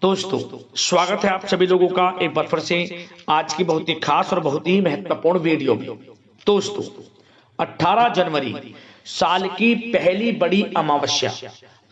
दोस्तों, स्वागत है आप सभी लोगों का एक बार फिर से आज की बहुत ही खास और बहुत ही महत्वपूर्ण वीडियो में। दोस्तों, 18 जनवरी साल की पहली बड़ी अमावस्या,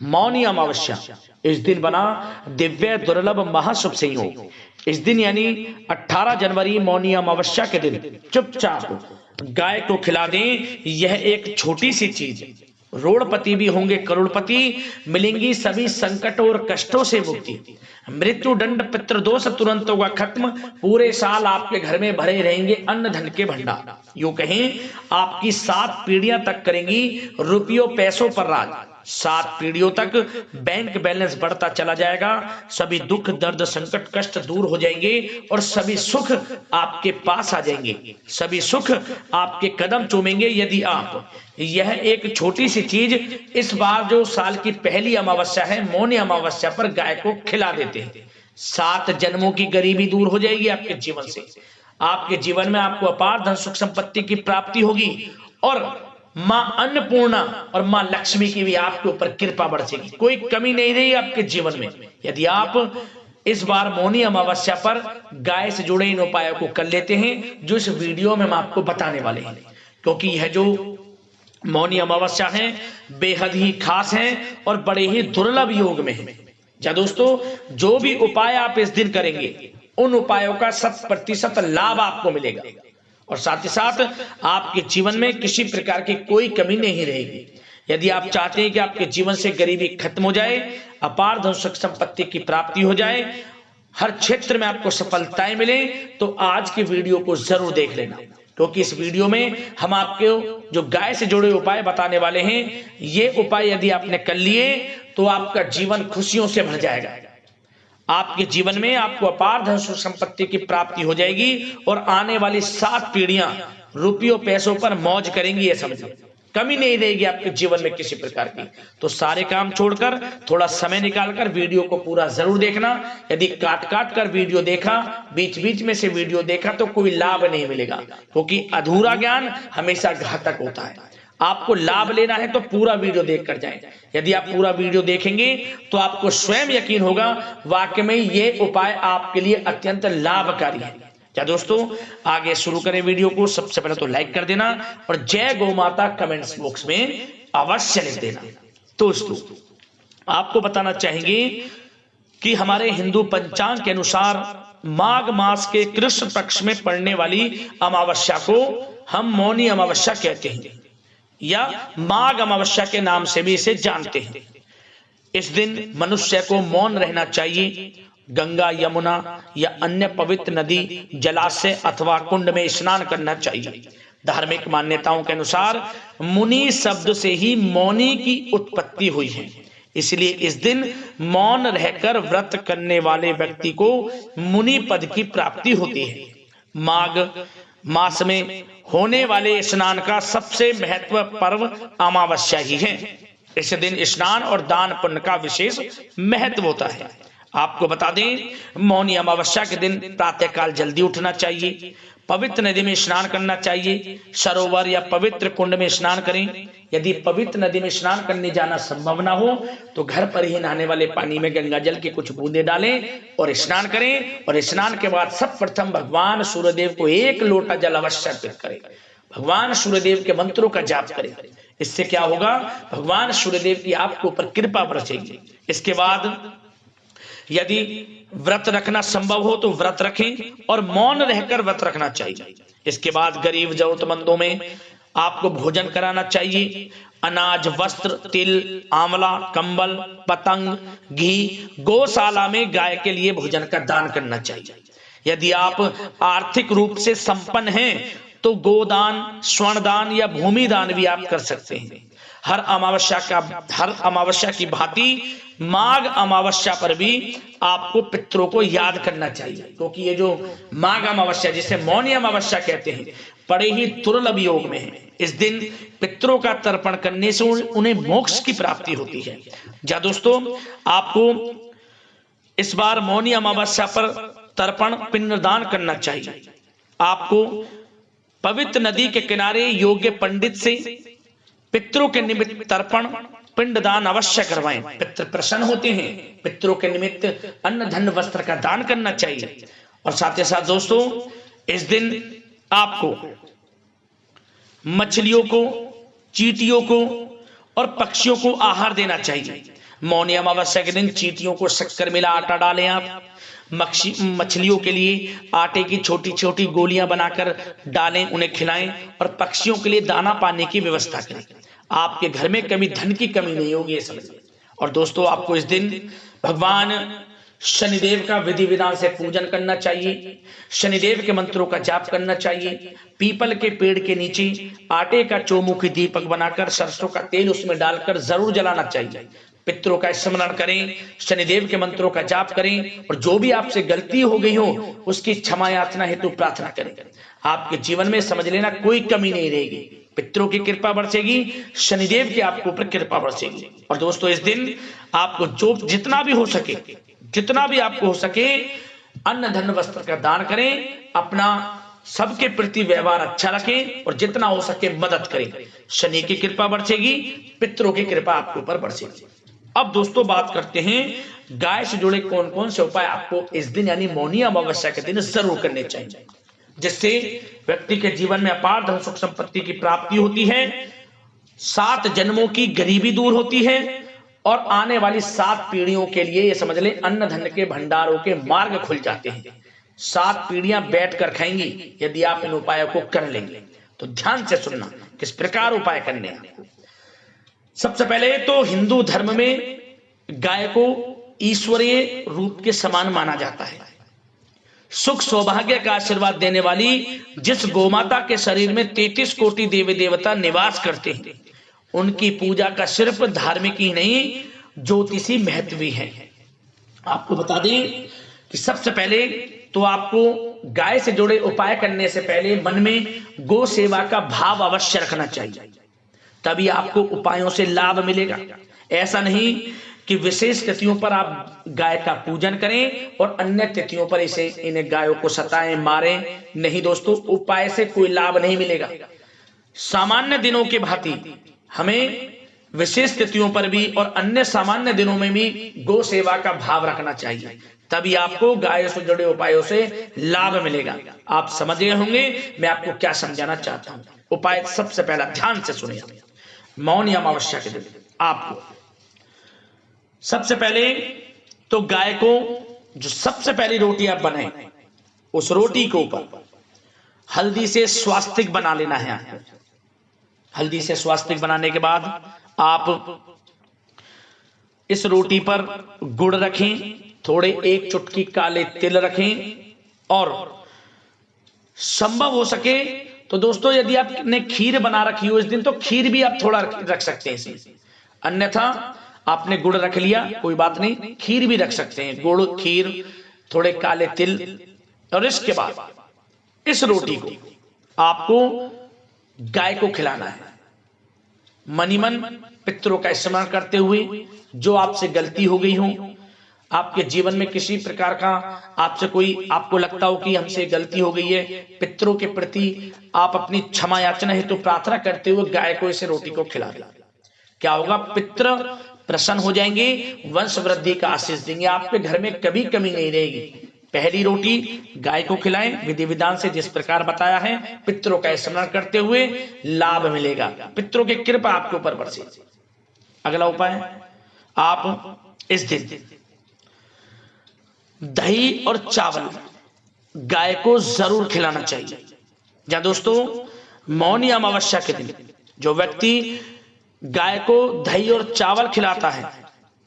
मौनी अमावस्या, इस दिन बना दिव्य दुर्लभ महाशुभ संयोग। इस दिन यानी 18 जनवरी मौनी अमावस्या के दिन चुपचाप गाय को खिला दें। यह एक छोटी सी चीज, रोड़पति भी होंगे करोड़पति, मिलेंगी सभी संकट और कष्टों से मुक्ति, मृत्यु दंड पितृदोष तुरंत होगा खत्म, पूरे साल आपके घर में भरे रहेंगे अन्न धन के भंडार। यूं कहें आपकी 7 पीढ़ियां तक करेंगी रुपयों पैसों पर राज। 7 पीढ़ियों तक बैंक बैलेंस बढ़ता चला जाएगा, सभी दुख दर्द संकट कष्ट दूर हो जाएंगे और सभी सुख आपके पास आ जाएंगे, सभी सुख आपके कदम चूमेंगे यदि आप यह एक छोटी सी चीज इस बार जो साल की पहली अमावस्या है, मौनी अमावस्या पर गाय को खिला देते हैं। 7 जन्मों की गरीबी दूर हो जाएगी आपके जीवन से। आपके जीवन में आपको अपार धन सुख संपत्ति की प्राप्ति होगी और मां अन्नपूर्णा और मां लक्ष्मी की भी आपके ऊपर कृपा बरसेगी। कोई कमी नहीं रही आपके जीवन में यदि आप इस बार मौनी अमावस्या पर गाय से जुड़े इन उपायों को कर लेते हैं जो इस वीडियो में हम आपको बताने वाले हैं। क्योंकि यह जो मौनी अमावस्या है बेहद ही खास है और बड़े ही दुर्लभ योग में है। क्या दोस्तों, जो भी उपाय आप इस दिन करेंगे उन उपायों का 100% लाभ आपको मिलेगा और साथ ही साथ आपके जीवन में किसी प्रकार की कोई कमी नहीं रहेगी। यदि आप चाहते हैं कि आपके जीवन से गरीबी खत्म हो जाए, अपार धन सुख संपत्ति की प्राप्ति हो जाए, हर क्षेत्र में आपको सफलताएं मिले, तो आज की वीडियो को जरूर देख लेना। क्योंकि इस वीडियो में हम आपको जो गाय से जुड़े उपाय बताने वाले हैं, ये उपाय यदि आपने कर लिए तो आपका जीवन खुशियों से भर जाएगा। आपके जीवन में आपको अपार धन सुख संपत्ति की प्राप्ति हो जाएगी और आने वाली 7 पीढ़ियां रुपयों पैसों पर मौज करेंगी। ये समझिए, कमी नहीं रहेगी आपके जीवन में किसी प्रकार की। तो सारे काम छोड़कर थोड़ा समय निकालकर वीडियो को पूरा जरूर देखना। यदि काट काट कर वीडियो देखा, बीच बीच में से वीडियो देखा, तो कोई लाभ नहीं मिलेगा, क्योंकि अधूरा ज्ञान हमेशा घातक होता है। आपको लाभ लेना है तो पूरा वीडियो देखकर जाएं। यदि आप पूरा वीडियो देखेंगे तो आपको स्वयं यकीन होगा वाकई में ये उपाय आपके लिए अत्यंत लाभकारी है। क्या दोस्तों, आगे शुरू करें वीडियो को। सबसे पहले तो लाइक कर देना और जय गौ माता कमेंट्स बॉक्स में अवश्य लिख देना। दोस्तों, आपको बताना चाहेंगे कि हमारे हिंदू पंचांग के अनुसार माघ मास के कृष्ण पक्ष में पड़ने वाली अमावस्या को हम मौनी अमावस्या कहते हैं या माघ अमावस्या के नाम से भी इसे जानते हैं। इस दिन मनुष्य को मौन रहना चाहिए। गंगा यमुना या अन्य पवित्र नदी जलाशय अथवा कुंड में स्नान करना चाहिए। धार्मिक मान्यताओं के अनुसार मुनि शब्द से ही मौनी की उत्पत्ति हुई है, इसलिए इस दिन मौन रहकर व्रत करने वाले व्यक्ति को मुनि पद की प्राप्ति होती है। माघ मास में होने वाले स्नान का सबसे महत्व पर्व अमावस्या ही है। इस दिन स्नान और दान पुण्य का विशेष महत्व होता है। आपको बता दें, मौनी अमावस्या के दिन प्रातःकाल जल्दी उठना चाहिए, पवित्र नदी में स्नान करना चाहिए, सरोवर या पवित्र कुंड में स्नान करें। यदि पवित्र नदी में स्नान करने जाना संभव ना हो तो घर पर ही नहाने वाले पानी में गंगा जल की कुछ बूंदे डालें और स्नान करें। और स्नान के बाद सर्वप्रथम भगवान सूर्यदेव को 1 लोटा जल अवश्य अर्पित करें। भगवान सूर्यदेव के मंत्रों का जाप करें। इससे क्या होगा, भगवान सूर्यदेव की आपके ऊपर कृपा बरसेगी। इसके बाद यदि व्रत रखना संभव हो तो व्रत रखें और मौन रहकर व्रत रखना चाहिए। इसके बाद गरीब जरूरतमंदों में आपको भोजन कराना चाहिए। अनाज, वस्त्र, तिल, आंवला, कंबल, पतंग, घी, गौशाला में गाय के लिए भोजन का दान करना चाहिए। यदि आप आर्थिक रूप से संपन्न हैं तो गोदान, स्वर्ण दान या भूमि दान भी आप कर सकते हैं। हर अमावस्या की भांति माघ अमावस्या पर भी आपको पितरों को याद करना चाहिए, क्योंकि ये जो माघ अमावस्या जिसे मौनी अमावस्या कहते हैं बड़े ही दुर्लभ योग में है। इस दिन पितरों का तर्पण करने से उन्हें मोक्ष की प्राप्ति होती है। जा दोस्तों, आपको इस बार मौनी अमावस्या पर तर्पण पिंडदान करना चाहिए। आपको पवित्र नदी के किनारे योग्य पंडित से पितरों के निमित्त तर्पण पिंडदान अवश्य करवाएं। पितृ प्रसन्न होते हैं। पितरों के निमित्त अन्न धन वस्त्र का दान करना चाहिए। और साथ ही साथ दोस्तों, इस दिन आपको मछलियों को, चींटियों को और पक्षियों को आहार देना चाहिए। मौनी अमावस्या के दिन चींटियों को शक्कर मिला आटा डालें आप। मछलियों के लिए आटे की छोटी छोटी गोलियां बनाकर डालें, उन्हें खिलाएं। और पक्षियों के लिए दाना पानी की व्यवस्था करें। आपके घर में कभी धन की कमी नहीं होगी, ये समझिए। और दोस्तों, आपको इस दिन भगवान शनिदेव का विधि विधान से पूजन करना चाहिए। शनिदेव के मंत्रों का जाप करना चाहिए। पीपल के पेड़ के नीचे आटे का चौमुखी दीपक बनाकर सरसों का तेल उसमें डालकर जरूर जलाना चाहिए। पितरों का स्मरण करें, शनिदेव के मंत्रों का जाप करें और जो भी आपसे गलती हो गई हो उसकी क्षमा याचना हेतु प्रार्थना करें। आपके जीवन में समझ लेना कोई कमी नहीं रहेगी। पितरों की कृपा बरसेगी, शनिदेव की आपके ऊपर कृपा बरसेगी। और दोस्तों, इस दिन आपको जितना भी हो सके, जितना भी आपको हो सके, अन्न धन वस्त्र का दान करें। अपना सबके प्रति व्यवहार अच्छा रखें और जितना हो सके मदद करें। शनि की कृपा बरसेगी, पितरों की कृपा आपके ऊपर बरसेगी। अब दोस्तों, बात करते हैं गाय से जुड़े कौन कौन से उपाय आपको इस दिन यानी मौनी अमावस्या के दिन जरूर करने चाहिए, जिससे व्यक्ति के जीवन में अपार धन सुख संपत्ति की प्राप्ति होती है, 7 जन्मों की गरीबी दूर होती है और आने वाली 7 पीढ़ियों के लिए ये समझ लें अन्न धन के भंडारों के मार्ग खुल जाते हैं। 7 पीढ़ियां बैठकर खाएंगी यदि आप इन उपायों को कर लेंगे। तो ध्यान से सुनना किस प्रकार उपाय करने हैं। सबसे पहले तो हिंदू धर्म में गाय को ईश्वरीय रूप के समान माना जाता है। सुख सौभाग्य का आशीर्वाद देने वाली जिस गोमाता के शरीर में 33 कोटि देवी देवता निवास करते हैं, उनकी पूजा का सिर्फ धार्मिक ही नहीं, ज्योतिषी महत्व भी है। आपको बता दें कि सबसे पहले तो आपको गाय से जुड़े उपाय करने से पहले मन में गौ सेवा का भाव अवश्य रखना चाहिए, तभी आपको उपायों से लाभ मिलेगा। ऐसा नहीं कि विशेष तिथियों पर आप गाय का पूजन करें और अन्य तिथियों पर इन्हें गायों को सताएं, मारें। नहीं दोस्तों, उपाय से कोई लाभ नहीं मिलेगा। सामान्य दिनों के भांति हमें विशेष तिथियों पर भी और अन्य सामान्य दिनों में भी गौ सेवा का भाव रखना चाहिए, तभी आपको गाय से जुड़े उपायों से लाभ मिलेगा। आप समझ गए होंगे मैं आपको क्या समझाना चाहता हूं। उपाय सबसे पहला ध्यान से सुनिए। मौनी अमावस्या के दिन आपको सबसे पहले तो गाय को जो सबसे पहली रोटी आप बनाएं, उस रोटी के ऊपर हल्दी से स्वास्तिक बना लेना है आपको। हल्दी से स्वास्तिक बनाने के बाद आप इस रोटी पर गुड़ रखें, थोड़े 1 चुटकी काले तिल रखें और संभव हो सके तो दोस्तों यदि आपने खीर बना रखी हो इस दिन तो खीर भी आप थोड़ा रख सकते हैं इसमें। अन्यथा आपने गुड़ रख लिया कोई बात नहीं, खीर भी रख सकते हैं। गुड़, खीर, थोड़े काले तिल। और इसके बाद इस रोटी को आपको गाय को खिलाना है। मनीमन पितरों का स्मरण करते हुए जो आपसे गलती हो गई हो, आपके जीवन में किसी प्रकार का आपसे कोई आपको लगता हो कि हमसे गलती हो गई है, पितरों के प्रति आप अपनी क्षमा याचना हेतु प्रार्थना करते हुए गाय को इस रोटी को खिला दें। क्या होगा? पितर प्रसन्न हो जाएंगे, वंश वृद्धि का आशीष देंगे, आपके घर में कभी कमी नहीं रहेगी। पहली रोटी गाय को खिलाएं विधि विधान से जिस प्रकार बताया है, पितरों का स्मरण करते हुए लाभ मिलेगा, पितरों की कृपा आपके ऊपर बरसेगी। अगला उपाय, आप इस दिन दही और चावल गाय को जरूर खिलाना चाहिए। या दोस्तों, मौनी अमावस्या के दिन जो व्यक्ति गाय को दही और चावल खिलाता है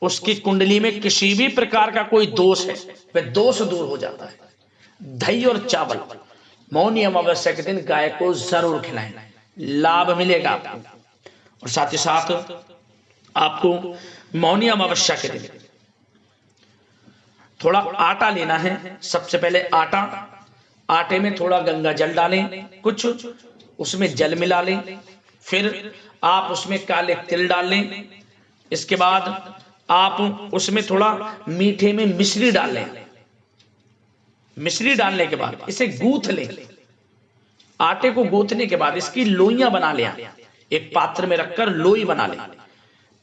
उसकी कुंडली में किसी भी प्रकार का कोई दोष है वह दोष दूर हो जाता है। दही और चावल मौनी अमावस्या के दिन गाय को जरूर खिलाएं, लाभ मिलेगा आपको। और साथ ही साथ आपको मौनी अमावस्या के दिन थोड़ा आटा लेना है। सबसे पहले आटे में थोड़ा गंगा जल डालें, कुछ उसमें जल मिला लें, फिर आप उसमें काले तिल डाल लें। इसके बाद आप उसमें थोड़ा मीठे में मिश्री डाल लें। मिश्री डालने के बाद इसे गूंथ लें। आटे को गूंथने के बाद इसकी लोइयां बना लें। एक पात्र में रखकर लोई बना लें।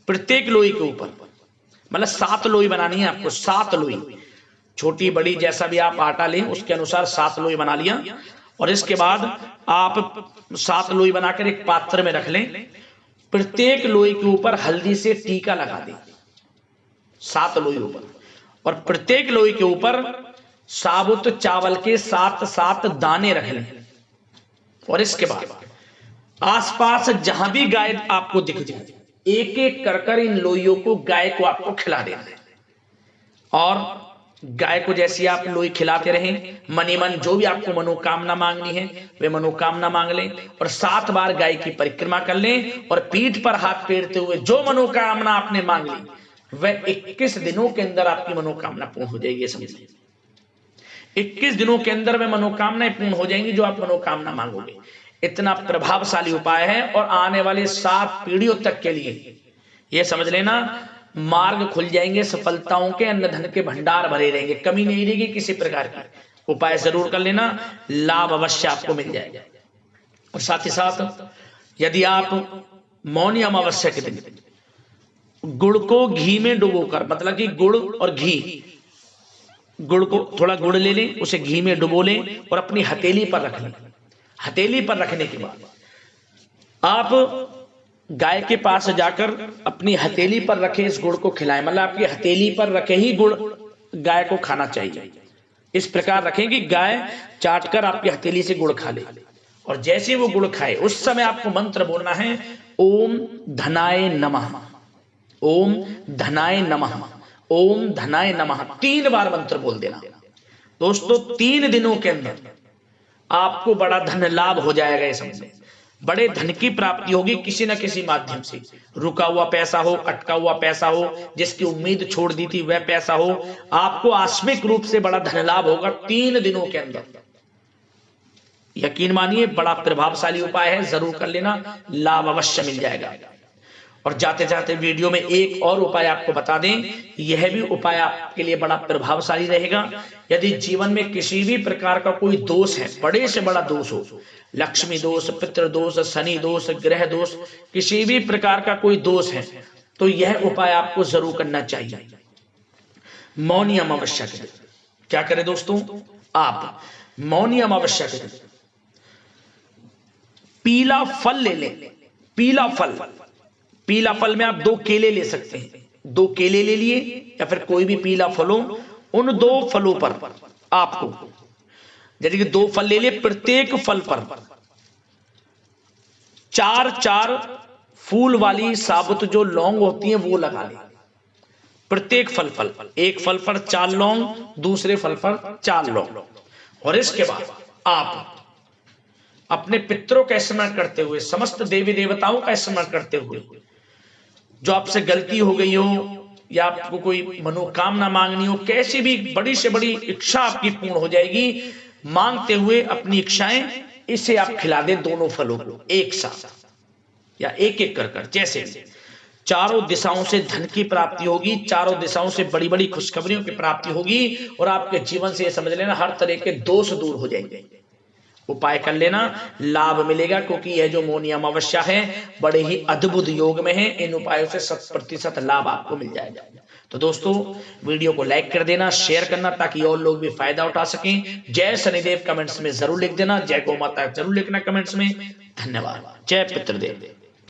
प्रत्येक लोई के ऊपर, मतलब 7 लोई बनानी है आपको, 7 लोई, छोटी बड़ी जैसा भी आप आटा लें उसके अनुसार 7 लोई बना लिया। और इसके बाद आप 7 लोई बनाकर एक पात्र में रख लें। प्रत्येक लोई के ऊपर हल्दी से टीका लगा दें, 7 लोई ऊपर, और प्रत्येक लोई के ऊपर साबुत चावल के 7-7 दाने रख लें। और इसके बाद आसपास जहां भी गाय आपको दिख जाए, एक एक कर इन लोइयों को गाय को आपको खिला देना है। और गाय को जैसे आप लोई खिलाते रहें, मनी मन जो भी आपको मनोकामना मांगनी है वे मनोकामना मांग लें। और 7 बार गाय की परिक्रमा कर लें और पीठ पर हाथ फेरते हुए जो मनोकामना आपने मांग ली वह 21 दिनों के अंदर आपकी मनोकामना पूर्ण हो जाएगी। समझिए 21 दिनों के अंदर में मनोकामनाएं पूर्ण हो जाएंगी जो आप मनोकामना मांगोगे। इतना प्रभावशाली उपाय है और आने वाले 7 पीढ़ियों तक के लिए यह समझ लेना मार्ग खुल जाएंगे, सफलताओं के अन्न धन के भंडार भरे रहेंगे, कमी नहीं रहेगी किसी प्रकार की। उपाय जरूर कर लेना, लाभ अवश्य आपको मिल जाएगा। और साथ ही साथ यदि आप मौनी अमावस्या के दिन गुड़ को घी में डुबोकर, मतलब कि गुड़ और घी, गुड़ को थोड़ा गुड़ ले लें, उसे घी में डुबो लें और अपनी हथेली पर रख लें। हथेली पर रखने के बाद आप गाय के पास जाकर अपनी हथेली पर रखे इस गुड़ को खिलाएं, मतलब आपकी हथेली पर रखे ही गुड़ गाय को खाना चाहिए। इस प्रकार रखें कि गाय चाटकर आपकी हथेली से गुड़ खा ले। और जैसे वो गुड़ खाए उस समय आपको मंत्र बोलना है, ओम धनाय नमः, ओम धनाय नमः, ओम धनाय नमः, 3 बार मंत्र बोल देना। दोस्तों 3 दिनों के अंदर आपको बड़ा धन लाभ हो जाएगा। ये समझ, बड़े धन की प्राप्ति होगी किसी न किसी माध्यम से। रुका हुआ पैसा हो, अटका हुआ पैसा हो, जिसकी उम्मीद छोड़ दी थी वह पैसा हो, आपको आकस्मिक रूप से बड़ा धन लाभ होगा 3 दिनों के अंदर। यकीन मानिए बड़ा प्रभावशाली उपाय है, जरूर कर लेना, लाभ अवश्य मिल जाएगा। और जाते जाते वीडियो में एक और उपाय आपको बता दें, यह भी उपाय आपके लिए बड़ा प्रभावशाली रहेगा। यदि जीवन में किसी भी प्रकार का कोई दोष है, बड़े से बड़ा दोष हो, लक्ष्मी दोष, पितृ दोष, शनि दोष, ग्रह दोष, किसी भी प्रकार का कोई दोष है तो यह उपाय आपको जरूर करना चाहिए। मौनी अमावस्या के दिन क्या करें दोस्तों, आप मौनी अमावस्या के दिन पीला फल ले लें। पीला फल, पीला फल में आप 2 केले ले सकते हैं, 2 केले ले लिए या फिर कोई भी पीला फल हो। उन 2 फलों पर आपको, जैसे कि 2 फल ले लिए, प्रत्येक फल पर 4-4 फूल वाली साबुत जो लौंग होती है वो लगा ले। प्रत्येक फल पर, एक फल पर 4 लौंग, दूसरे फल पर 4 लौंग। और इसके बाद आप अपने पितरों का स्मरण करते हुए, समस्त देवी देवताओं का स्मरण करते हुए, जो आपसे गलती हो गई हो या आपको कोई मनोकामना मांगनी हो, कैसी भी बड़ी से बड़ी इच्छा आपकी पूर्ण हो जाएगी। मांगते हुए अपनी इच्छाएं इसे आप खिला दें, दोनों फलों को एक साथ या एक एक कर, जैसे चारों दिशाओं से धन की प्राप्ति होगी, चारों दिशाओं से बड़ी बड़ी खुशखबरियों की प्राप्ति होगी और आपके जीवन से, ये समझ लेना, हर तरह के दोष दूर हो जाएंगे। उपाय कर लेना, लाभ मिलेगा, क्योंकि यह जो मौनी अमावस्या है बड़े ही अद्भुत योग में है। इन उपायों से 100% लाभ आपको मिल जाएगा। तो दोस्तों वीडियो को लाइक कर देना, शेयर करना, ताकि और लोग भी फायदा उठा सकें। जय शनिदेव कमेंट्स में जरूर लिख देना, जय गौ माता जरूर लिखना कमेंट्स में। धन्यवाद। जय पितृदेव।